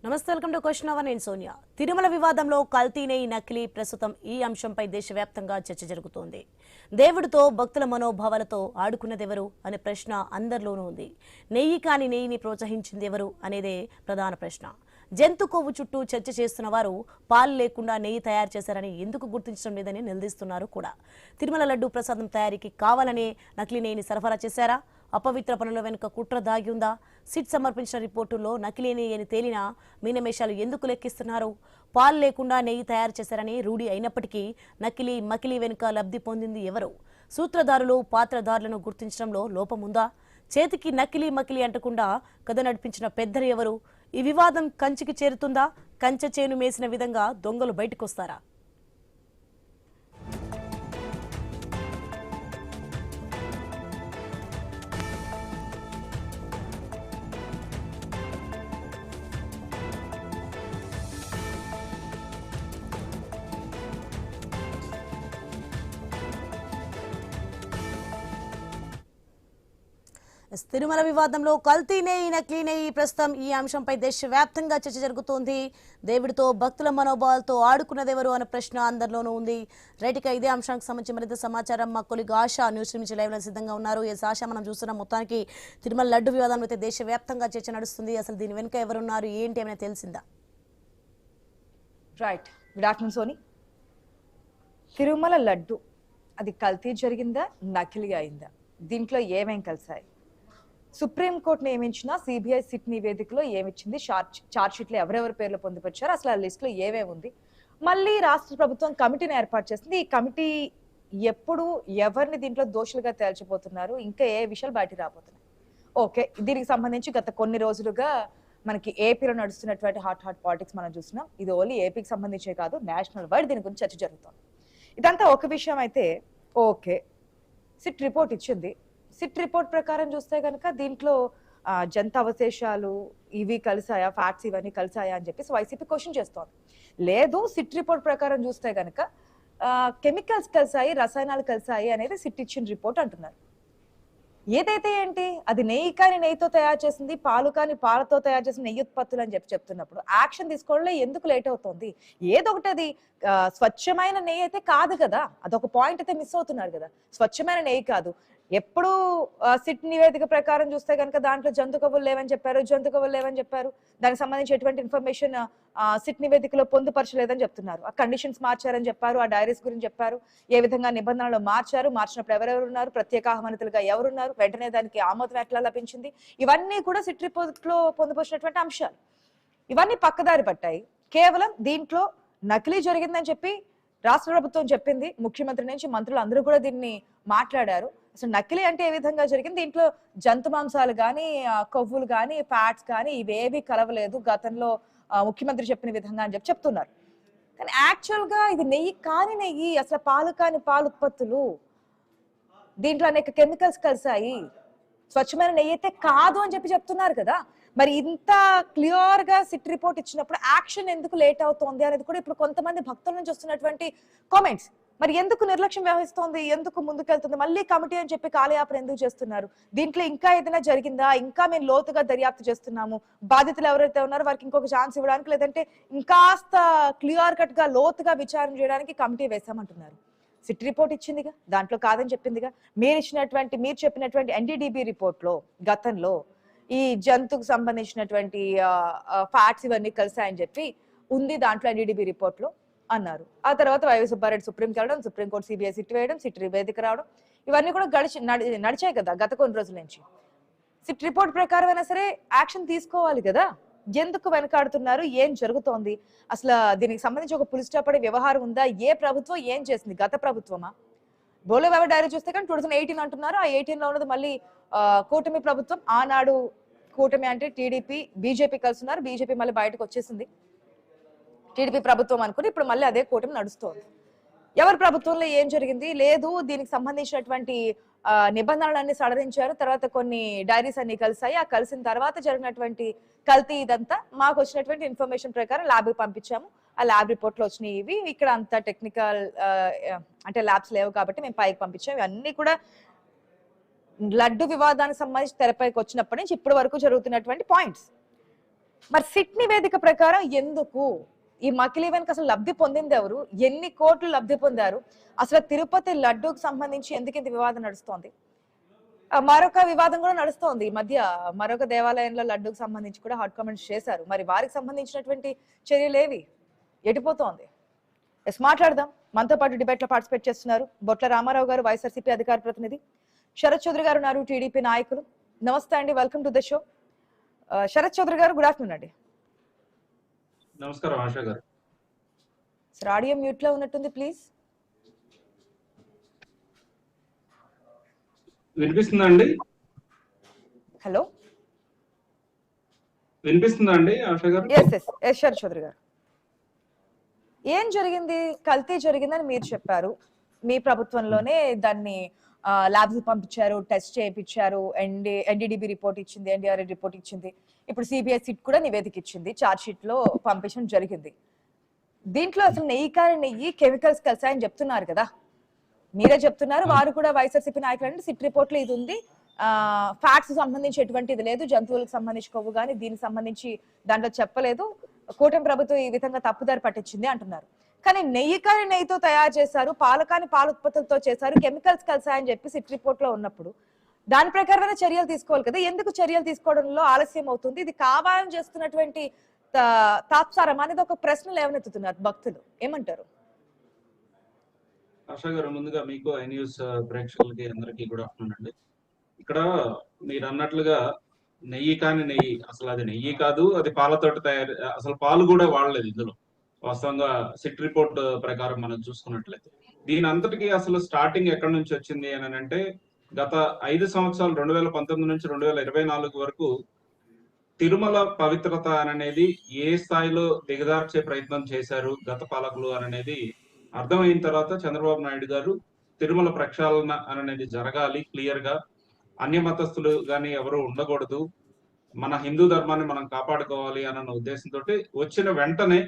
నమస్తే, welcome to question hour. నేను సోనియా. తిరుమల వివాదంలో కల్తీ నెయ్యి నకిలీ ప్రస్తుతం ఈ అంశంపై దేశవ్యాప్తంగా చర్చ జరుగుతోంది. దేవుడితో భక్తుల మనోభావాలతో ఆడుకున్నదెవరు అనే ప్రశ్న అందరిలోనూ ఉంది. నెయ్యి కాని నెయ్యిని ప్రోత్సహించింది ఎవరు అనేదే ప్రధాన ప్రశ్న. జంతు కొవ్వు చుట్టూ చర్చ చేస్తున్న వారు పాలు లేకుండా నెయ్యి తయారు చేశారని ఎందుకు గుర్తించడం లేదని నిలదీస్తున్నారు కూడా. తిరుమల లడ్డూ ప్రసాదం తయారీకి కావాలనే నకిలీ నెయ్యిని సరఫరా చేశారా? అపవిత్ర పనుల వెనుక కుట్ర దాగి ఉందా? సిట్ సమర్పించిన రిపోర్టుల్లో నకిలీ నెయ్యి అని తేలిన మీనమేషాలు ఎందుకు లెక్కిస్తున్నారు? పాలు లేకుండా నెయ్యి తయారు చేశారని రూఢి అయినప్పటికీ నకిలీ మకిలీ వెనుక లబ్ధి పొందింది ఎవరు? సూత్రధారులు పాత్రధారులను గుర్తించడంలో లోపముందా? చేతికి నకిలీ మకిలీ అంటకుండా కథ నడిపించిన పెద్దలు ఎవరు? ఈ వివాదం కంచికి చేరుతుందా? కంచె చేను మేసిన విధంగా దొంగలు బయటకొస్తారా? తిరుమల వివాదంలో కల్తీ నెయ్యి నకిలీ నెయ్యి ప్రస్తుతం ఈ అంశంపై దేశవ్యాప్తంగా చర్చ జరుగుతోంది. దేవుడితో భక్తుల మనోభావాలతో ఆడుకున్నదెవరు అనే ప్రశ్న అందరిలోనూ ఉంది. రైట్గా ఇదే అంశానికి సంబంధించి మరింత సమాచారం మా కొలిగ్ ఆశా న్యూస్ నుంచి లైవ్ లో సిద్ధంగా ఉన్నారు. ఆశా, మనం చూస్తున్న మొత్తానికి తిరుమల లడ్డు వివాదంలో అయితే దేశవ్యాప్తంగా చర్చ నడుస్తుంది. అసలు దీని వెనుక ఎవరున్నారు, ఏంటి ఏమైనా తెలిసిందా? Right, good afternoon Soni. Tirumala laddu అది కల్తీ జరిగిందా, నకిలీ అయిందా? దీంట్లో ఏమేం కలిసాయి? సుప్రీంకోర్టు నియమించిన సిబిఐ సిట్ నివేదికలో ఏమిచ్చింది? చార్జ్ షీట్లో ఎవరెవరి పేర్లు పొందుపరిచారు? అసలు ఆ లిస్టులో ఏమేమి ఉంది? మళ్ళీ రాష్ట్ర ప్రభుత్వం కమిటీని ఏర్పాటు చేసింది. ఈ కమిటీ ఎప్పుడు ఎవరిని దీంట్లో దోషులుగా తేల్చిపోతున్నారు, ఇంకా ఏ విషయాలు బయటికి రాబోతున్నాయి? ఓకే, దీనికి సంబంధించి గత కొన్ని రోజులుగా మనకి ఏపీలో నడుస్తున్నటువంటి హాట్ పాలిటిక్స్ మనం చూస్తున్నాం. ఇది ఓన్లీ ఏపీకి సంబంధించే కాదు, నేషనల్ వైడ్ దీని గురించి చర్చ జరుగుతుంది. ఇదంతా ఒక విషయం అయితే ఓకే, సిట్ రిపోర్ట్ ఇచ్చింది. సిట్ రిపోర్ట్ ప్రకారం చూస్తే కనుక దీంట్లో జంతు అవశేషాలు ఇవి కలిసాయా, ఫ్యాట్స్ ఇవన్నీ కలిసాయా అని చెప్పేసి వైసీపీ క్వశ్చన్ చేస్తోంది. లేదు, సిట్ రిపోర్ట్ ప్రకారం చూస్తే కనుక కెమికల్స్ కలిసాయి, రసాయనాలు కలిసాయి అనేది సిట్ ఇచ్చిన రిపోర్ట్ అంటున్నారు. ఏదైతే ఏంటి, అది నెయ్యి కాని నెయ్యితో తయారు చేసింది, పాలు కాని పాలతో తయారు చేసిన నెయ్యి ఉత్పత్తులు అని చెప్తున్నప్పుడు యాక్షన్ తీసుకోవడంలో ఎందుకు లేట్ అవుతుంది? ఏదో ఒకటి అది స్వచ్ఛమైన నెయ్యి అయితే కాదు కదా, అదొక పాయింట్ అయితే మిస్ అవుతున్నారు కదా. స్వచ్ఛమైన నెయ్యి కాదు. ఎప్పుడు సిట్ నివేదిక ప్రకారం చూస్తే కనుక దాంట్లో జంతు కొవ్వులు లేవని చెప్పారు. దానికి సంబంధించి ఎటువంటి ఇన్ఫర్మేషన్ సిట్ నివేదికలో పొందుపరచలేదని చెప్తున్నారు. ఆ కండిషన్స్ మార్చారని చెప్పారు, ఆ డైరీస్ గురించి చెప్పారు, ఏ విధంగా నిబంధనలు మార్చినప్పుడు ఎవరెవరు ఉన్నారు, ప్రత్యేక ఆహ్వానితులుగా ఎవరున్నారు, వెంటనే దానికి ఆమోదం ఎట్లా లభించింది, ఇవన్నీ కూడా సిట్ రిపోర్ట్ లో పొందుపరిచినటువంటి అంశాలు. ఇవన్నీ పక్కదారి పట్టాయి. కేవలం దీంట్లో నకిలీ జరిగిందని చెప్పి రాష్ట్ర ప్రభుత్వం చెప్పింది. ముఖ్యమంత్రి నుంచి మంత్రులు అందరూ కూడా దీన్ని మాట్లాడారు. అసలు నకిలీ అంటే ఏ విధంగా జరిగింది? దీంట్లో జంతు మాంసాలు కానీ, కొవ్వులు కానీ, ఫ్యాట్స్ కానీ ఇవేవి కలవలేదు గతంలో ముఖ్యమంత్రి చెప్పిన విధంగా అని చెప్తున్నారు. కానీ యాక్చువల్ గా ఇది నెయ్యి కాని నెయ్యి, అసలు పాలు కాని పాలు ఉత్పత్తులు, దీంట్లో అనేక కెమికల్స్ కలిసాయి, స్వచ్ఛమైన నెయ్యి అయితే కాదు అని చెప్తున్నారు కదా. మరి ఇంత క్లియర్ గా సిట్ రిపోర్ట్ ఇచ్చినప్పుడు యాక్షన్ ఎందుకు లేట్ అవుతోంది అనేది కూడా ఇప్పుడు కొంతమంది భక్తుల నుంచి వస్తున్నటువంటి కామెంట్స్. మరి ఎందుకు నిర్లక్ష్యం వ్యవహరిస్తోంది, ఎందుకు ముందుకెళ్తుంది, మళ్ళీ కమిటీ అని చెప్పి కాలయాపన ఎందుకు చేస్తున్నారు? దీంట్లో ఇంకా ఏదైనా జరిగిందా, ఇంకా మేము లోతుగా దర్యాప్తు చేస్తున్నాము, బాధితులు ఎవరైతే ఉన్నారో వారికి ఇంకొక ఛాన్స్ ఇవ్వడానికి, లేదంటే ఇంకాస్త క్లియర్ కట్ గా లోతుగా విచారణ చేయడానికి కమిటీ వేసామంటున్నారు. సిట్ రిపోర్ట్ ఇచ్చిందిగా, దాంట్లో కాదని చెప్పిందిగా. మీరు చెప్పినటువంటి ఎన్డీడీబీ రిపోర్ట్ లో గతంలో ఈ జంతుకు సంబంధించినటువంటి ఫ్యాట్స్ ఇవన్నీ కలిసాయని చెప్పి ఉంది దాంట్లో ఎన్డీడీబీ రిపోర్ట్ లో అన్నారు. ఆ తర్వాత వైవి సుబ్బారెడ్డి సుప్రీంకి వెళ్ళడం, సుప్రీంకోర్టు సిబిఐ సిట్ వేయడం, సిట్ నివేదిక రావడం, ఇవన్నీ కూడా నడిచాయి కదా గత కొన్ని రోజుల నుంచి. సిట్ రిపోర్ట్ ప్రకారం అయినా సరే యాక్షన్ తీసుకోవాలి కదా. ఎందుకు వెనకాడుతున్నారు? ఏం జరుగుతోంది? అసలు దీనికి సంబంధించి ఒక పులి స్టాప్ పడే వ్యవహారం ఉందా? ఏ ప్రభుత్వం ఏం చేసింది? గత ప్రభుత్వమా? బోలే బాబా డైరీ చూస్తే కానీ 2018 అంటున్నారు. ఆ 18 లో ఉన్నది మళ్ళీ కూటమి ప్రభుత్వం. ఆనాడు కూటమి అంటే టీడీపీ బీజేపీ కలుస్తున్నారు, బీజేపీ మళ్ళీ బయటకు వచ్చేసింది, టీడీపీ ప్రభుత్వం అనుకుని ఇప్పుడు మళ్ళీ అదే కూటమి నడుస్తోంది. ఎవరి ప్రభుత్వంలో ఏం జరిగింది? లేదు, దీనికి సంబంధించినటువంటి నిబంధనలన్నీ సడలించారు, తర్వాత కొన్ని డైరీస్ అన్ని కలిసాయి, ఆ కలిసిన తర్వాత జరిగినటువంటి కల్తీ ఇదంతా మాకు వచ్చినటువంటి ఇన్ఫర్మేషన్ ప్రకారం ల్యాబ్కి పంపించాము, ఆ ల్యాబ్ రిపోర్ట్లు వచ్చినాయి. ఇవి ఇక్కడ అంత టెక్నికల్ అంటే ల్యాబ్స్ లేవు కాబట్టి మేము పైకి పంపించాము. ఇవన్నీ కూడా లడ్డు వివాదానికి సంబంధించి తెరపైకి వచ్చినప్పటి నుంచి ఇప్పటి వరకు జరుగుతున్నటువంటి పాయింట్స్. మరి సిట్ నివేదిక ప్రకారం ఎందుకు ఈ మకిలీ వెనుక అసలు లబ్ధి పొందింది ఎవరు, ఎన్ని కోట్లు లబ్ధి పొందారు, అసలు తిరుపతి లడ్డూకి సంబంధించి ఎందుకు ఇంత వివాదం నడుస్తోంది? మరొక వివాదం కూడా నడుస్తోంది ఈ మధ్య, మరొక దేవాలయంలో లడ్డూకి సంబంధించి కూడా హాట్ కామెంట్స్ చేశారు. మరి వారికి సంబంధించినటువంటి చర్యలేవి, ఎటుపోతోంది? ఎస్, మాట్లాడదాం. మనతో పాటు డిబేట్ లో పార్టిసిపేట్ చేస్తున్నారు బొట్ల రామారావు గారు, వైఎస్ఆర్సీపీ అధికార ప్రతినిధి, శరత్ చౌదరి గారు ఉన్నారు, టీడీపీ నాయకులు. నమస్తే అండి, welcome to the show. Sharath Chowdary garu, good afternoon అండి. నమస్కారం ఆశా గారు. సార్, ఆడియో మ్యూట్ లో ఉన్నట్టుంది, ప్లీజ్. వినిపిస్తుందా అండి? హలో, వినిపిస్తుందా అండి Asha garu? Yes yes yes Sharath Chowdary garu, ఏం జరిగింది? కల్తీ జరిగిందని మీరు చెప్పారు. మీ ప్రభుత్వంలోనే దాన్ని ల్యాబ్స్ పంపించారు, టెస్ట్ చేయించారు, ఎన్డీడీబీ రిపోర్ట్ ఇచ్చింది, ఎన్డీఆర్ఏ రిపోర్ట్ ఇచ్చింది, ఇప్పుడు సిబిఐ సిట్ కూడా నివేదిక ఇచ్చింది, చార్జ్ షీట్ లో పంపించడం జరిగింది. దీంట్లో అసలు నెయ్యి కెమికల్స్ కలిసాయని చెప్తున్నారు కదా, మీరే చెప్తున్నారు, వారు కూడా వైఎస్ఆర్సీపీ నాయకులు సిట్ రిపోర్ట్ లో ఇది ఉంది, ఫ్యాట్స్ సంబంధించి ఎటువంటిది లేదు, జంతువులకు సంబంధించి కొవ్వు కానీ దీనికి సంబంధించి దాంట్లో చెప్పలేదు, కూటమి ప్రభుత్వం ఈ విధంగా తప్పుదారి పట్టించింది అంటున్నారు. కానీ నెయ్యితో తయారు చేశారు, పాల ఉత్పత్తులతో చేశారు, కెమికల్స్ కలిసాయని చెప్పి సిట్ రిపోర్ట్ లో ఉన్నప్పుడు దాని ప్రకారమైన చర్యలు తీసుకోవాలి కదా, ఎందుకు చర్యలు తీసుకోవడంలో ఆలస్యం అవుతుంది? ఇది కావాలని చేస్తున్నటువంటి తాత్సారం అనేది ఒక ప్రశ్న లేవనెత్తుతున్నారు భక్తులు, ఏమంటారు? ఆశా గారు, ముందుగా మీకు ఐ న్యూస్ ప్రేక్షకులకి అందరికీ గుడ్ ఆఫ్టర్నూన్ అండి. ఇక్కడ మీరు అన్నట్లుగా నెయ్యి అసలు అది నెయ్యి కాదు, అది పాలతోటి తయారు, అసలు పాలు కూడా వాడలేదు ఇందులో. వాస్తవంగా సిట్ రిపోర్ట్ ప్రకారం మనం చూసుకున్నట్లయితే దీని అంతటికి అసలు స్టార్టింగ్ ఎక్కడి నుంచి వచ్చింది అని అంటే, గత 5 సంవత్సరాలు 2019 నుంచి 2024 వరకు తిరుమల పవిత్రత అనేది ఏ స్థాయిలో దిగదార్చే ప్రయత్నం చేశారు గత పాలకులు అనేది అర్థమైన తర్వాత చంద్రబాబు నాయుడు గారు తిరుమల ప్రక్షాళన అనేది జరగాలి, క్లియర్ గా అన్య మతస్థులు గాని ఎవరు ఉండకూడదు, మన హిందూ ధర్మాన్ని మనం కాపాడుకోవాలి అన్న ఉద్దేశంతో వచ్చిన వెంటనే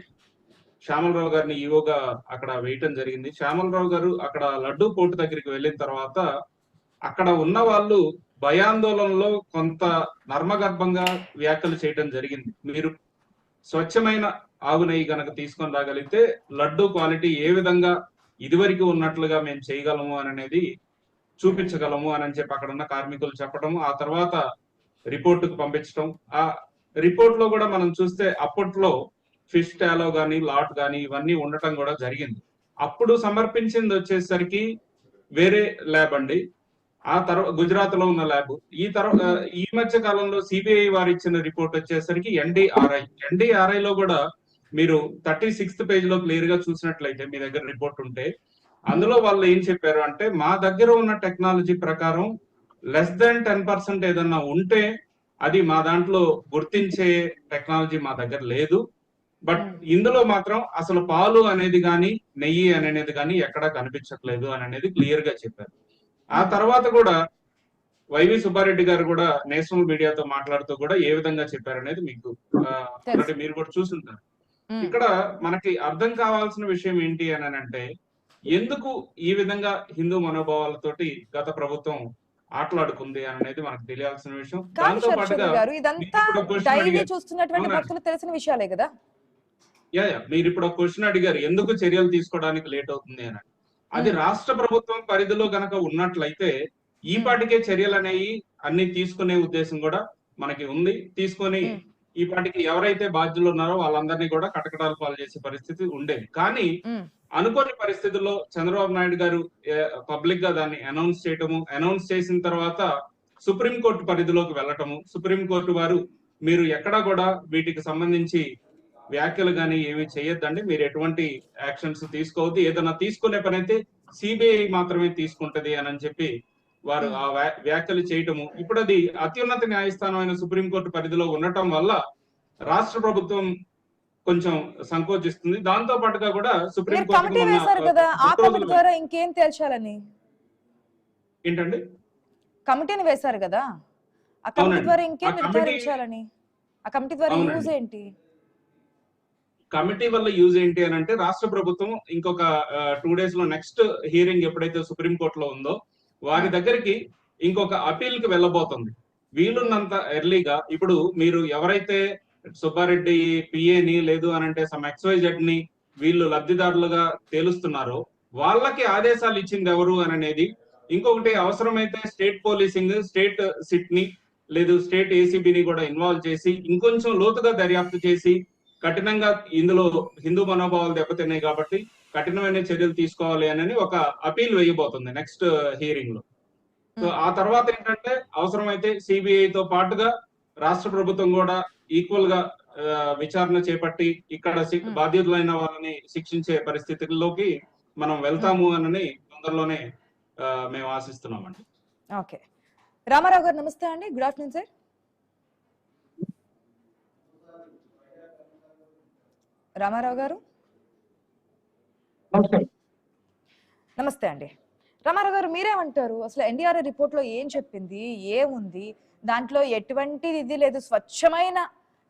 శ్యామలరావు గారిని ఈవోగా అక్కడ వేయటం జరిగింది. శ్యామలరావు గారు అక్కడ లడ్డూ పోర్టు దగ్గరికి వెళ్ళిన తర్వాత అక్కడ ఉన్న వాళ్ళు భయాందోళనలో కొంత నర్మగర్భంగా వ్యాఖ్యలు చేయటం జరిగింది. మీరు స్వచ్ఛమైన ఆవు నెయ్యి గనక తీసుకొని రాగలిగితే లడ్డూ క్వాలిటీ ఏ విధంగా ఇదివరకు ఉన్నట్లుగా మేము చేయగలము అనేది చూపించగలము అని చెప్పి అక్కడ ఉన్న కార్మికులు చెప్పడం, ఆ తర్వాత రిపోర్టుకు పంపించడం. ఆ రిపోర్ట్ లో కూడా మనం చూస్తే అప్పట్లో ఫిష్ టాలో గానీ లాట్ గానీ ఇవన్నీ ఉండటం కూడా జరిగింది. అప్పుడు సమర్పించింది వచ్చేసరికి వేరే ల్యాబ్ అండి, ఆ తర్వాత గుజరాత్ లో ఉన్న ల్యాబ్. ఈ మధ్య కాలంలో సిబిఐ వారు ఇచ్చిన రిపోర్ట్ వచ్చేసరికి ఎన్డీఆర్ఐ లో కూడా మీరు 36th పేజ్ లో క్లియర్ గా చూసినట్లయితే మీ దగ్గర రిపోర్ట్ ఉంటే అందులో వాళ్ళు ఏం చెప్పారు అంటే, మా దగ్గర ఉన్న టెక్నాలజీ ప్రకారం లెస్ దాన్ 10% ఏదన్నా ఉంటే అది మా దాంట్లో గుర్తించే టెక్నాలజీ మా దగ్గర లేదు, బట్ ఇందులో మాత్రం అసలు పాలు అనేది కానీ నెయ్యి అనేది కానీ ఎక్కడా కనిపించట్లేదు అనేది క్లియర్ గా చెప్పారు. ఆ తర్వాత కూడా వైవి సుబ్బారెడ్డి గారు కూడా నేషనల్ మీడియాతో మాట్లాడుతూ కూడా ఏ విధంగా చెప్పారనేది మీకు మీరు కూడా చూసుంటారు. ఇక్కడ మనకి అర్థం కావాల్సిన విషయం ఏంటి అని అంటే, ఎందుకు ఈ విధంగా హిందూ మనోభావాలతోటి గత ప్రభుత్వం ఆటలాడుకుంది అనేది మనకు తెలియాల్సిన విషయం. దాంతో పాటుగా తెలిసిన విషయాలే కదా. మీరు ఇప్పుడు ఒక క్వశ్చన్ అడిగారు, ఎందుకు చర్యలు తీసుకోవడానికి లేట్ అవుతుంది అని. అది రాష్ట్ర ప్రభుత్వం పరిధిలో గనక ఉన్నట్లయితే ఈ పాటికే చర్యలు అనేవి అన్ని తీసుకునే ఉద్దేశం కూడా మనకి ఉంది. తీసుకొని ఈ పాటికి ఎవరైతే బాధ్యులు ఉన్నారో వాళ్ళందరినీ కూడా కటకటాలు పాలు చేసే పరిస్థితి ఉండేది. కానీ అనుకోని పరిస్థితుల్లో చంద్రబాబు నాయుడు గారు పబ్లిక్ గా దాన్ని అనౌన్స్ చేసిన తర్వాత సుప్రీంకోర్టు పరిధిలోకి వెళ్ళటము, సుప్రీంకోర్టు వారు మీరు ఎక్కడా కూడా వీటికి సంబంధించి వ్యాఖ్యలు కానీ ఏమి చేయొద్దండి, మీరు ఎటువంటి యాక్షన్స్ తీసుకోవద్దు, ఏదైనా తీసుకునే పని అయితే సిబిఐ మాత్రమే తీసుకుంటది అని చెప్పి వారు ఆ వ్యాఖ్యలు చేయటము. ఇప్పుడు అది అత్యున్నత న్యాయస్థానమైన సుప్రీంకోర్టు పరిధిలో ఉండటం వల్ల రాష్ట్ర ప్రభుత్వం కొంచెం సంకోచిస్తుంది. దాంతో పాటుగా కూడా సుప్రీంకోర్టు ఇంకేం తేల్చాలని ఏంటండి కమిటీని వేశారు కదా, ఆ కమిటీ ద్వారా ఇంకేం నిర్ధారించాలని, ఆ కమిటీ ద్వారా యూజ్ ఏంటి? కమిటీ వల్ల యూజ్ ఏంటి అని అంటే, రాష్ట్ర ప్రభుత్వం ఇంకొక 2 days లో నెక్స్ట్ హియరింగ్ ఎప్పుడైతే సుప్రీంకోర్టులో ఉందో వారి దగ్గరికి ఇంకొక అపీల్ కి వెళ్ళబోతుంది. వీలున్నంత ఎర్లీగా ఇప్పుడు మీరు ఎవరైతే సుబ్బారెడ్డి పిఏని లేదు అని అంటే సమ్ XYZ ని వీళ్ళు లబ్ధిదారులుగా తేలుస్తున్నారో వాళ్ళకి ఆదేశాలు ఇచ్చింది ఎవరు అని అనేది. ఇంకొకటి అవసరమైతే స్టేట్ పోలీసింగ్, స్టేట్ సిట్ ని లేదు స్టేట్ ఏసీబీని కూడా ఇన్వాల్వ్ చేసి ఇంకొంచెం లోతుగా దర్యాప్తు చేసి కఠినంగా ఇందులో హిందూ మనోభావాలు దెబ్బతిన్నాయి కాబట్టి కఠినమైన చర్యలు తీసుకోవాలి అని ఒక అపీల్ వేయబోతుంది నెక్స్ట్ హియరింగ్ లో. సో ఆ తర్వాత ఏంటంటే అవసరమైతే సిబిఐతో పాటుగా రాష్ట్ర ప్రభుత్వం కూడా ఈక్వల్ గా విచారణ చేపట్టి ఇక్కడ బాధ్యులైన వాళ్ళని శిక్షించే పరిస్థితుల్లోకి మనం వెళ్తాము అని తొందరలోనే మేము ఆశిస్తున్నామండి. ఓకే, రామారావు గారు నమస్తే అండి. Good afternoon sir. రామారావు గారు నమస్తే అండి. రామారావు గారు మీరేమంటారు? అసలు ఎన్డీఆర్ఏ రిపోర్ట్ లో ఏం చెప్పింది, ఏముంది దాంట్లో? ఎటువంటి ఇది లేదు, స్వచ్ఛమైన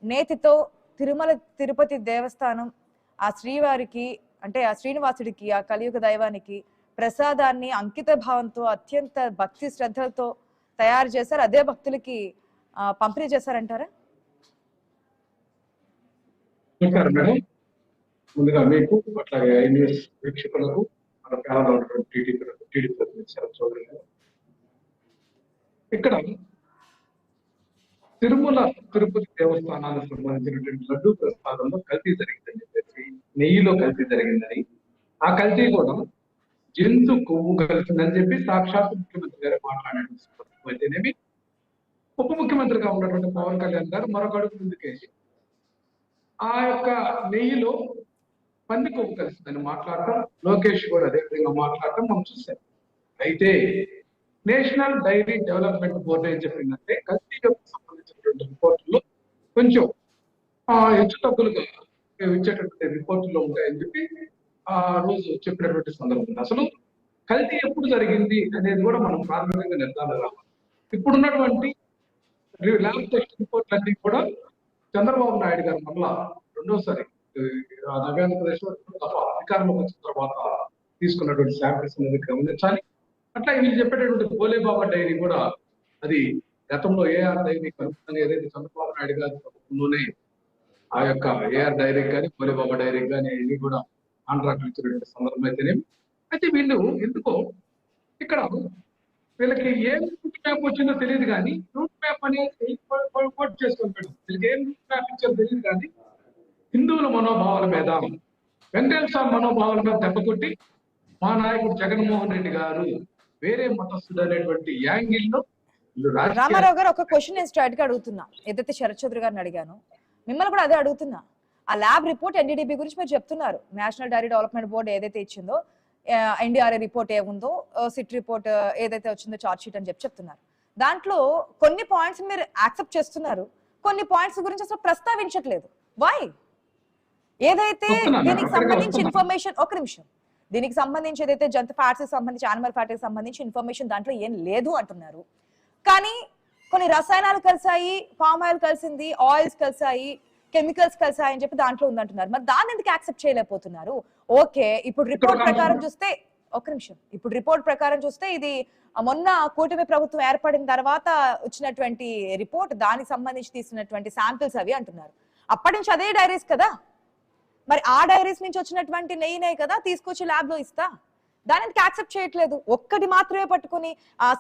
నేతితో తిరుమల తిరుపతి దేవస్థానం ఆ శ్రీవారికి అంటే ఆ శ్రీనివాసుడికి ఆ కలియుగ దైవానికి ప్రసాదాన్ని అంకిత భావంతో అత్యంత భక్తి శ్రద్ధలతో తయారు చేశారు. అదే భక్తులకి పంపిణీ చేశారంటారా? ముందుగా మీకు అట్లాగే ఐన్యూస్ వీక్షకులకు మన ప్యానల్ ఇక్కడ తిరుమల తిరుపతి దేవస్థానానికి సంబంధించినటువంటి లడ్డూ ప్రసాదంలో కల్తీ జరిగిందని చెప్పేసి, నెయ్యిలో కల్తీ జరిగిందని, ఆ కల్తీ కూడా జంతు కొవ్వు కలిసిందని చెప్పి సాక్షాత్ ముఖ్యమంత్రి గారు మాట్లాడేనేమి ఉప ముఖ్యమంత్రిగా ఉన్నటువంటి పవన్ కళ్యాణ్ గారు మరొక అడుగు ముందుకేసి ఆ యొక్క నెయ్యిలో పంది కొవ్వు కలిసిందని మాట్లాడటం, లోకేష్ కూడా అదేవిధంగా మాట్లాడటం మనం చూసాం. అయితే నేషనల్ డైరీ డెవలప్మెంట్ బోర్డు ఏం చెప్పిందంటే కల్తీకి సంబంధించినటువంటి రిపోర్టుల్లో కొంచెం హెచ్చు తగ్గులుగా ఇచ్చేటటువంటి రిపోర్టుల్లో ఉంటాయని చెప్పి ఆ రోజు చెప్పినటువంటి సందర్భం. అసలు కల్తీ ఎప్పుడు జరిగింది అనేది కూడా మనం ప్రాథమికంగా నిర్ధారణ రావాలి. ఇప్పుడున్నటువంటి ల్యాబ్ టెస్ట్ రిపోర్ట్లన్నీ కూడా చంద్రబాబు నాయుడు గారు మళ్ళా రెండోసారి నవ్యాంధ్రప్రదేశ్ లో అధికారంలోకి వచ్చిన తర్వాత తీసుకున్నటువంటి శాంపిల్స్ అనేది గమనించాలి. అట్లా వీళ్ళు చెప్పేటటువంటి భోలేబాబా డైరీ కూడా అది గతంలో ఏఆర్ డైరీ కలుపుతుంది. ఏదైతే చంద్రబాబు నాయుడు గారి ప్రభుత్వంలోనే ఆ యొక్క ఏఆర్ డైరీకి కానీ భోలేబాబా డైరీకి కానీ ఇవి కూడా కాంట్రాక్ట్ ఇచ్చినటువంటి సందర్భం అయితేనేమి. అయితే వీళ్ళు ఎందుకో ఇక్కడ వీళ్ళకి ఏం రూట్ మ్యాప్ వచ్చిందో తెలియదు కానీ రూట్ మ్యాప్ అనేది కోట్ చేసుకుంటాడు. వీళ్ళకి ఏం రూట్ మ్యాప్ ఇచ్చారో తెలియదు కానీ హిందువుల మనోభావాల మీద, వెంకటేశ్వర స్వామి మనోభావాల మీద దెబ్బకొట్టి మా నాయకుడు జగన్మోహన్ రెడ్డి గారు వేరే మతస్థుడు అనేటువంటి యాంగిల్లో. రామారావు గారు ఒక క్వశ్చన్ నేను స్ట్రైట్ గా అడుగుతున్నా, ఏదైతే శరత్ చౌదరి గారిని అడిగాను మిమ్మల్ని కూడా అదే అడుగుతున్నా. ఆ ల్యాబ్ రిపోర్ట్ ఎన్డీడీబీ గురించి మీరు చెప్తున్నారు, నేషనల్ డైరీ డెవలప్మెంట్ బోర్డు ఏదైతే ఇచ్చిందో ఎన్డీఆర్ఏ రిపోర్ట్ ఏముందో, సిట్ రిపోర్ట్ ఏదైతే వచ్చిందో చార్ట్ షీట్ అని చెప్తున్నారు. దాంట్లో కొన్ని పాయింట్స్ మీరు యాక్సెప్ట్ చేస్తున్నారు, కొన్ని పాయింట్స్ గురించి అసలు ప్రస్తావించట్లేదు. వై? ఏదైతే దీనికి సంబంధించి ఇన్ఫర్మేషన్, ఒక నిమిషం, దీనికి సంబంధించి ఏదైతే జంతు ఫ్యాట్స్ సంబంధించి యానిమల్ ఫ్యాట్ కి సంబంధించి ఇన్ఫర్మేషన్ దాంట్లో ఏం లేదు అంటున్నారు. కానీ కొన్ని రసాయనాలు కలిసాయి, పామ్ ఆయిల్ కలిసింది, ఆయిల్స్ కలిసాయి, కెమికల్స్ కలిసాయి అని చెప్పి దాంట్లో ఉందంటున్నారు. మరి దాన్ని ఎందుకు యాక్సెప్ట్ చేయలేకపోతున్నారు? ఓకే, ఇప్పుడు రిపోర్ట్ ప్రకారం చూస్తే, ఒక నిమిషం, ఇప్పుడు రిపోర్ట్ ప్రకారం చూస్తే ఇది మొన్న కూటమి ప్రభుత్వం ఏర్పడిన తర్వాత వచ్చినటువంటి రిపోర్ట్, దానికి సంబంధించి తీసినటువంటి శాంపిల్స్ అవి అంటున్నారు. అప్పటి నుంచి అదే డైరీస్ కదా, మరి ఆ డైరీస్ నుంచి వచ్చినటువంటి నెయ్యినే కదా తీసుకొచ్చి ల్యాబ్ లో ఇస్తా. దానికి యాక్సెప్ట్ చేయట్లేదు. ఒక్కటి మాత్రమే పట్టుకుని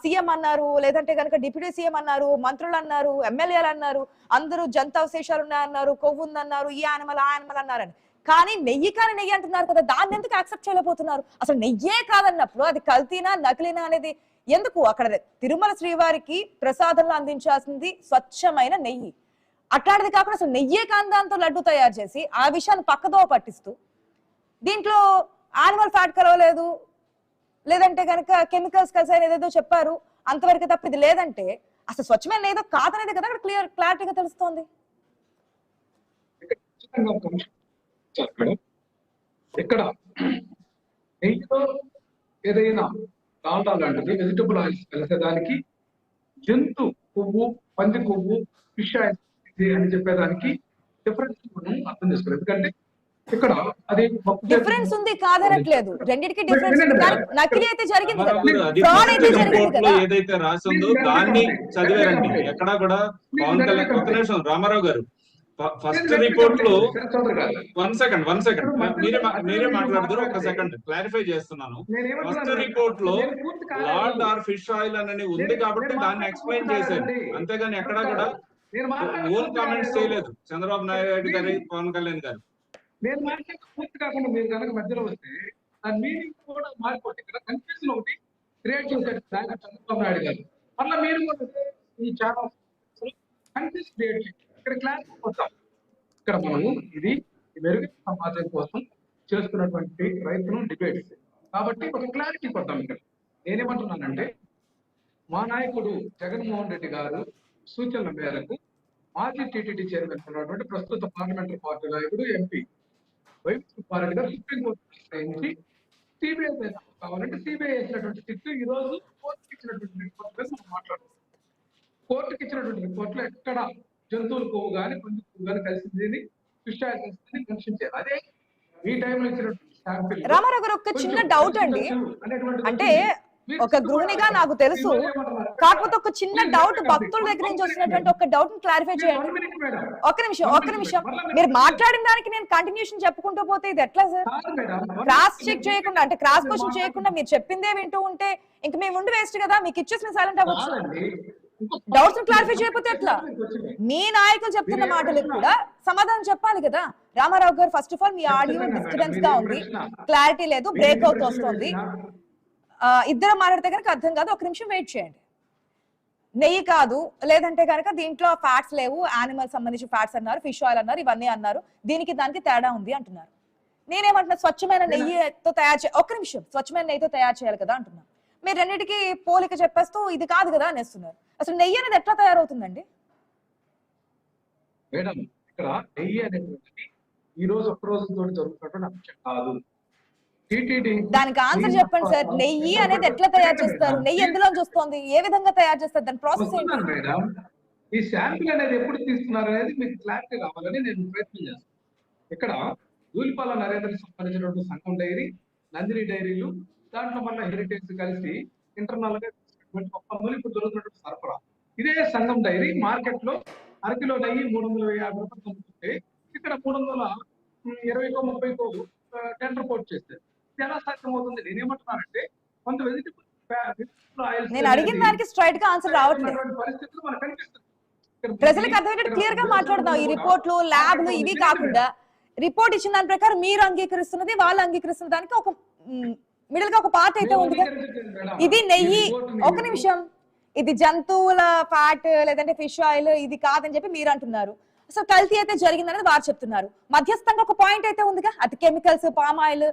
సీఎం అన్నారు, లేదంటే కనుక డిప్యూటీ సీఎం అన్నారు, మంత్రులు అన్నారు, ఎమ్మెల్యేలు అన్నారు, అందరూ జంతావశేషాలు ఉన్నాయన్నారు, కొవ్వు ఉందన్నారు, ఈ యానిమల్ ఆ యానిమల్ అన్నారని. కానీ నెయ్యి కానీ నెయ్యి అంటున్నారు కదా, దాన్ని ఎందుకు యాక్సెప్ట్ చేయలేకపోతున్నారు? అసలు నెయ్యే కాదన్నప్పుడు అది కల్తీనా నకిలీనా అనేది ఎందుకు? అక్కడ తిరుమల శ్రీవారికి ప్రసాదంలో అందించాల్సింది స్వచ్ఛమైన నెయ్యి. అట్లాంటిది కాకుండా అసలు నెయ్యే కాని దాంతో లడ్డు తయారు చేసి ఆ విషయాన్ని పక్కదో పట్టిస్తూ దీంట్లో యానిమల్ ఫ్యాట్ కలవలేదు, లేదంటే కనుక కెమికల్స్ కలిసి ఏదేదో చెప్పారు, అంతవరకు తప్ప ఇది లేదంటే అసలు స్వచ్ఛమైన ఏదో కాదనేది కదా అక్కడ క్లారిటీగా తెలుస్తోంది. ఇక్కడ నెయ్యిలో ఏదైనా డాల్డా లాంటిది వెజిటబుల్ ఆయిల్స్ కలిసేదానికి జంతు కొవ్వు, పంది కొవ్వు, ఫిష్ ఆయిల్ అని చెప్పేదానికి డిఫరెన్స్ మనం అర్థం చేసుకోవాలి. ఎందుకంటే ఇక్కడ అది డిఫరెన్స్ ఉంది కాదనట్లేదు, రెండింటికి డిఫరెన్స్ ఉంది. నకిలీ అయితే జరిగింది కదా, ఫ్రాడ్ అయితే జరిగింది కదా. ఏదైతే రాసిందో దాన్ని చదివారండి. ఎక్కడా కూడా పవన్ కళ్యాణ్, ఒక నిమిషం రామారావు గారు, ఫస్ట్ రిపోర్ట్ లో 1 సెకండ్ మీరే మాట్లాడుతారు. ఒక సెకండ్ క్లారిఫై చేస్తున్నాను. ఫస్ట్ రిపోర్ట్ లో లార్డ్ ఆర్ ఫిష్ ఆయిల్ అని ఉంది కాబట్టి దాన్ని ఎక్స్ప్లెయిన్ చేశారు, అంతేగాని ఎక్కడా కూడా ఓన్ కామెంట్స్ చేయలేదు చంద్రబాబు నాయుడు గారి, పవన్ కళ్యాణ్ గారు. నేను మాట్లాడితే పూర్తి కాకుండా మీరు కనుక మధ్యలో వస్తే దాని మీనింగ్ కూడా మారిపోతుంది. ఇక్కడ కన్ఫ్యూజన్ ఒకటి క్రియేట్ చేశారు చంద్రబాబు నాయుడు గారు. మళ్ళీ మీరు కూడా ఈ చాలా కన్ఫ్యూజన్ క్రియేట్ చేయాలి. ఇక్కడ క్లాస్ వస్తాం. ఇక్కడ మనము ఇది మెరుగైన సమాజం కోసం చేస్తున్నటువంటి రైతులు డిబేట్స్ కాబట్టి ఒక క్లారిటీ కొద్దాం. ఇక్కడ నేనేమంటున్నానంటే మా నాయకుడు జగన్మోహన్ రెడ్డి గారు సూచనల మేరకు మాజీ టీటీడీ చైర్మన్ ఉన్నటువంటి ప్రస్తుత పార్లమెంటరీ పార్టీ నాయకుడు ఎంపీ వైఎస్ సుబ్బారెడ్డి గారు సుప్రీంకోర్టు ఆశ్రయించి సిబిఐ కావాలంటే సిబిఐ వేసినటువంటి సిట్టు ఈ రోజు కోర్టుకి ఇచ్చినటువంటి రిపోర్ట్ మీద మనం మాట్లాడుతున్నాం. కోర్టుకి ఇచ్చినటువంటి రిపోర్ట్ లో ఎక్కడ జంతువుల కొవ్వు కానీ పంది కొవ్వు కానీ కలిసింది సృష్టి కన్షించారు. అదే ఈ టైంలో ఇచ్చినటువంటి శాంపిల్. రామారావు గారు ఒక చిన్న డౌట్ అండి, అంటే ఒక గృహిణిగా నాకు తెలుసు, కాకపోతే ఒక చిన్న డౌట్ భక్తుల దగ్గర నుంచి వచ్చినటువంటి ఒక డౌట్ ని క్లారిఫై చేయండి. ఒక్క నిమిషం మీరు మాట్లాడిన దానికి నేను కంటిన్యూషన్ చెప్పుకుంటూ పోతే ఇది ఎట్లా సార్? క్రాస్ చెక్ చేయకుండా, అంటే క్రాస్ క్వశ్చన్ చేయకుండా మీరు చెప్పిందే వింటూ ఉంటే ఇంక మేము ఉండి వేస్ట్ కదా, మీకు ఇచ్చేసి మేము సైలెంట్ అవ్వచ్చు. డౌట్స్ క్లారిఫై చేయకపోతే ఎట్లా? మీ నాయకులు చెప్తున్న మాటలకు కూడా సమాధానం చెప్పాలి కదా. రామారావు గారు, first of all me audio disturbance గా ఉంది, క్లారిటీ లేదు, బ్రేక్ అవుట్ వస్తుంది. ఇద్దరు మాట్లాడితే కనుక అర్థం కాదు. ఒక నిమిషం వెయిట్ చేయండి. నెయ్యి కాదు, లేదంటే కనుక దీంట్లో ఫ్యాట్స్ లేవు, యానిమల్ సంబంధించి ఫ్యాట్స్ అన్నారు, ఫిష్ ఆయిల్ అన్నారు, ఇవన్నీ అన్నారు, దీనికి దానికి తేడా ఉంది అంటున్నారు. నేనేమంటున్నా, స్వచ్ఛమైన నెయ్యితో తయారు ఒక్క నిమిషం స్వచ్ఛమైన నెయ్యితో తయారు చేయాలి కదా అంటున్నా. మీరు రెండింటికి పోలిక చెప్పేస్తూ ఇది కాదు కదా అనేస్తున్నారు. అసలు నెయ్యి అనేది ఎట్లా తయారవుతుందండి? మేడం, ఇక్కడ నెయ్యి అనేటువంటిది ఈ రోజు ఒక్క రోజుతో జరుగుతున్నటువంటి అంశం కాదు. దానికి ఆన్సర్ చెప్పండి సార్. నెయ్యి అనేది ఎట్లా తయారు చేస్తారు? నెయ్యి ఎందులో చూస్తుంది? ఏ విధంగా తయారు చేస్తారు? దాని ప్రాసెస్ ఏంటి? మేడం, ఈ శాంపిల్ అనేది ఎప్పుడు తీసుకున్నారు అనేది మీకు క్లారిటీ కావాలని నేను ప్రయత్నం చేస్తాను. ఇక్కడ ధూళిపాల నరేంద్ర సంబంధించినటువంటి సంఘం డైరీ, నందిని డైరీలు, దాంట్లో మళ్ళీ హెరిటేజ్ కలిసి ఇంటర్నల్ గా ఒప్పందాలు ఇప్పుడు జరుగుతున్నటువంటి సరఫరా. ఇదే సంఘం డైరీ మార్కెట్ లో అరకిలో నెయ్యి 350 రూపాయలు అమ్ముతుంటే ఇక్కడ 320కో 30కో టెండర్ పోర్ట్ చేస్తారు. ఎలా సాధ్యం అవుతుంది? నేనేమంటున్నానంటే కొంత వెజిటబుల్ నేను అడిగిన దానికి స్ట్రైట్ గా ఆన్సర్ రావట్లేదు. పరిస్థితులు మనకు కనిపిస్తుంది. ప్రజలకు అర్థమయ్యేటట్టు క్లియర్ గా మాట్లాడదాం. ఈ రిపోర్ట్లు, ల్యాబ్లు ఇవి కాకుండా రిపోర్ట్ ఇచ్చిన దాని ప్రకారం మీరు అంగీకరిస్తున్నది, వాళ్ళు అంగీకరిస్తున్న దానికి ఒక మిడిల్ గా ఒక పార్ట్ అయితే ఉంది. ఇది నెయ్యి, ఒక నిమిషం, ఇది జంతువుల ఫ్యాట్ లేదంటే ఫిష్ ఆయిల్ ఇది కాదని చెప్పి మీరు అంటున్నారు. అసలు కల్తీ అయితే జరిగిందనేది వారు చెప్తున్నారు. మధ్యస్థంగా ఒక పాయింట్ అయితే ఉందిగా, అది కెమికల్స్, పామ్ ఆయిల్,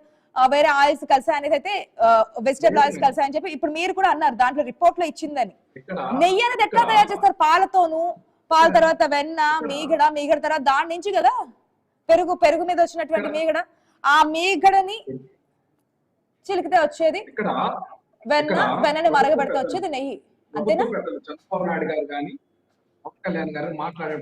వేరే ఆయిల్స్ కలిసా అనేది అయితే వెజిటబుల్ ఆయిల్స్ కలిసా అని చెప్పి ఇప్పుడు మీరు కూడా అన్నారు దాంట్లో రిపోర్ట్ లో ఇచ్చిందని. నెయ్యి అనేది ఎట్లా తయారు చేస్తారు? పాలతోను, పాల తర్వాత వెన్న, మీగడ తర్వాత దాని నుంచి కదా పెరుగు మీద వచ్చినటువంటి మీగడ, ఆ మీగడని చిలికితే వచ్చేది వెన్నని మరగబెడితే వచ్చేది నెయ్యి, అంతేనా? చంద్రబాబు నాయుడు గారు కానీ పవన్ కళ్యాణ్ గారు మాట్లాడే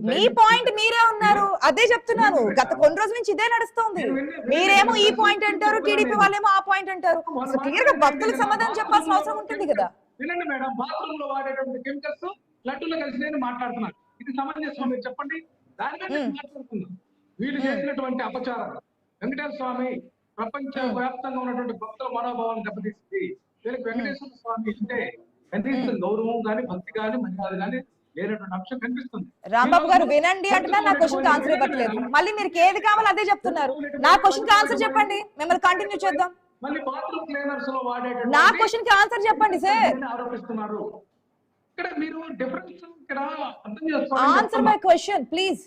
మీ పాయింట్ మీరే ఉన్నారు, అదే చెప్తున్నాను. గత కొన్ని రోజుల నుంచి ఇదే నడుస్తుంది. మీరేమో ఈ పాయింట్ అంటారు, టీడీపీ వాళ్ళేమో ఆ పాయింట్ అంటారు. క్లియర్ గా భక్తులకు సమాధానం చెప్పాల్సిన అవసరం ఉంటుంది కదా. వినండి మేడం, బాత్రూమ్ లో వాడేటువంటి కెమికల్స్ లడ్డూలో కలిసి నేను మాట్లాడుతున్నాను. ఇది సమంజసం మీరు చెప్పండి. దాని మీద మాట్లాడుతున్నాం. వీళ్ళు చేసినటువంటి అపచారం వెంకటేశ్వర స్వామి ప్రపంచ వ్యాప్తంగా ఉన్నటువంటి భక్తుల మనోభావాన్ని దెబ్బతీస్తుంది. వీళ్ళకి వెంకటేశ్వర స్వామి అంటే కనీసం గౌరవం కానీ, భక్తి కానీ, మర్యాద కానీ లేనటువంటి అంశం కనిపిస్తుంది. రాంబాబు గారు వినండి అంటున్నా, నా క్వశ్చన్ కి ఆన్సర్ ఇవ్వట్లేదు. మళ్ళీ మీరు ఏది కావాలో అదే చెప్తున్నారు. నా క్వశ్చన్ కి ఆన్సర్ చెప్పండి, మిమ్మల్ని కంటిన్యూ చేద్దాం. మళ్ళీ బాత్రూమ్ క్లీనర్స్ లో వాడేటువంటి నా క్వశ్చన్ కి ఆన్సర్ చెప్పండి సార్. ఆరోపిస్తున్నారు. ఇక్కడ మీరు డిఫరెన్స్ ఇక్కడ అర్థం చేసుకోవాలి. Answer my question please.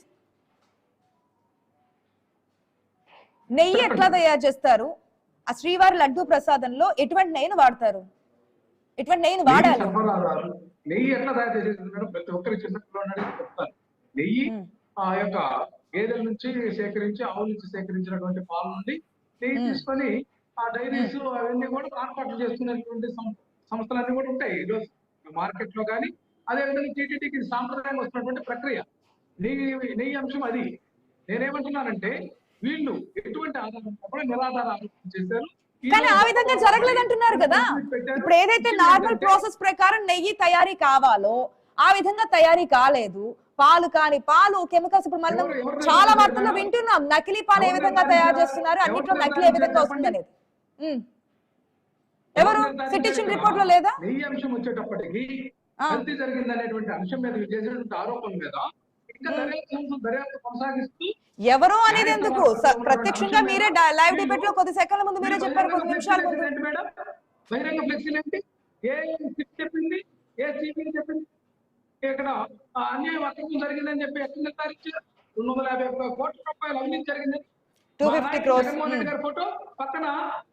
నెయ్యి ఎట్లా తయారు చేస్తారు? ఆ శ్రీవారి లడ్డూ ప్రసాదంలో ఎటువంటి నెయ్యిని వాడతారు? ఎటువంటి నెయ్యిని వాడాలి? నెయ్యి ఎట్లా తయారు చేసేది ప్రతి ఒక్కరి చిన్నపిల్లలు చెప్తారు. నెయ్యి ఆ యొక్క గేదెల నుంచి సేకరించి, ఆవుల నుంచి సేకరించినటువంటి పాల నుండి నెయ్యి తీసుకొని ఆ డైరీస్ అవన్నీ కూడా ట్రాన్స్పోర్ట్ చేస్తున్నటువంటి సంస్థలన్నీ కూడా ఉంటాయి ఈరోజు మార్కెట్ లో. కానీ అదేవిధంగా టీటీడీకి సాంప్రదాయంగా వస్తున్నటువంటి ప్రక్రియ నెయ్యి అంశం అది. నేనేమంటున్నానంటే వీళ్ళు ఎటువంటి ఆధారం కూడా నిరాధార ఆరోపణ చేశారు. కానీ ఆ విధంగా జరగలేదంటున్నారు కదా. ఇప్పుడు ఏదైతే నార్మల్ ప్రాసెస్ ప్రకారం నెయ్యి తయారీ కావాలో ఆ విధంగా తయారీ కాలేదు. పాలు కానీ పాలు కెమికల్స్ ఇప్పుడు మనం చాలా వార్తల్లో వింటున్నాం నకిలీ పాలు ఏ విధంగా తయారు చేస్తున్నారు, అన్నిట్లో నకిలీ ఏ విధంగా వస్తుంది అనేది. ఎవరు సిటిజన్ రిపోర్ట్ లో లేదా? నెయ్యి అంశం వచ్చేటప్పటికి కల్తీ జరిగింది అనేటువంటి అంశం మీద చేసినటువంటి ఆరోపణ మీద ఇంకా దర్యాప్తు కొనసాగిస్తూ ఎవరు అనేది ఎందుకు ప్రత్యక్షంగా మీరే లైవ్ డిబేట్ లో కొద్ది సెకండ్ల ముందు మీరే చెప్పారు, కొద్ది నిమిషాల ముందు. మేడం బహిరంగ ఫ్లెక్సీలు ఏంటి? ఏ సిట్ చెప్పింది, ఏ సిబిఐ చెప్పింది? ఇక్కడ అన్యాయం అక్రమం జరిగిందని చెప్పి ఎక్కడ నిర్ధారించారు? 250 కోట్ల రూపాయలు అవినీతి జరిగిందని 250 crores. జగన్మోహన్ రెడ్డి గారి ఫోటో పక్కన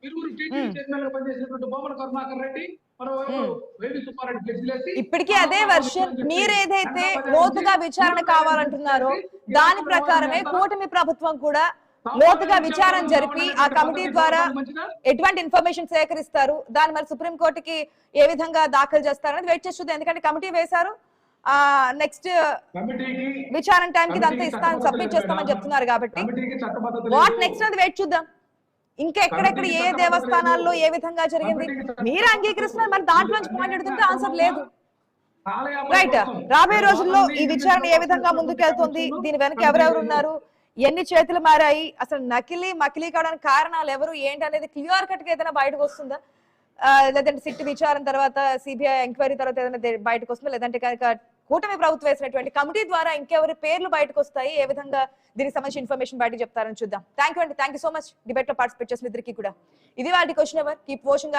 ఇరువురు టీటీడీ చైర్మన్ గా పనిచేసినటువంటి బొమ్మల కరుణాకర్ రెడ్డి, మరోవైపు వైవి సుబ్బారెడ్డి ఫ్లెక్సీలేసి ఇప్పటికీ అదే వర్షన్. మీరేదైతే లోతుగా విచారణ కావాలంటున్నారో దాని ప్రకారమే కూటమి ప్రభుత్వం కూడా లోతుగా విచారణ జరిపి ఆ కమిటీ ద్వారా ఎటువంటి ఇన్ఫర్మేషన్ సేకరిస్తారు, దాన్ని మరి సుప్రీంకోర్టుకి ఏ విధంగా దాఖలు చేస్తారు అనేది వెయిట్ చేస్తుంది. ఎందుకంటే కమిటీ వేశారు, నెక్స్ట్ విచారణ టైం కి ఇదంతా ఇస్తాను సబ్మిట్ చేస్తామని చెప్తున్నారు కాబట్టి వాట్ నెక్స్ట్ అది వెయిట్ చూద్దాం. ఇంకా ఎక్కడెక్కడ ఏ దేవస్థానాల్లో ఏ విధంగా జరిగింది మీరు అంగీకరిస్తున్నారు, మరి దాంట్లో నుంచి పాయింట్ ఎడుతుంటే ఆన్సర్ లేదు. రైట్, రాబోయే రోజుల్లో ఈ విచారణ ఏ విధంగా ముందుకెళ్తుంది, దీని వెనక ఎవరెవరు ఉన్నారు, ఎన్ని చేతులు మారాయి, అసలు నకిలీ మకిలీ కావడానికి కారణాలు ఎవరు ఏంటి అనేది క్లియర్ కట్ గా ఏదైనా బయటకు వస్తుందా, లేదంటే సిట్ విచారణ తర్వాత సిబిఐ ఎంక్వైరీ తర్వాత ఏదైనా బయటకు వస్తుందా, లేదంటే కనుక కూటమి ప్రభుత్వం వేసినటువంటి కమిటీ ద్వారా ఇంకెవరి పేర్లు బయటకు వస్తాయి, ఏ విధంగా దీనికి సంబంధించి ఇన్ఫర్మేషన్ బయటకు చెప్తారని చూద్దాం. థ్యాంక్ యూ అండి, thank you so much debate లో పార్టిసిపేట్ చేసిన ఇద్దరికి కూడా. ఇది వాటి క్వశ్చన్ అవర్. Keep watching.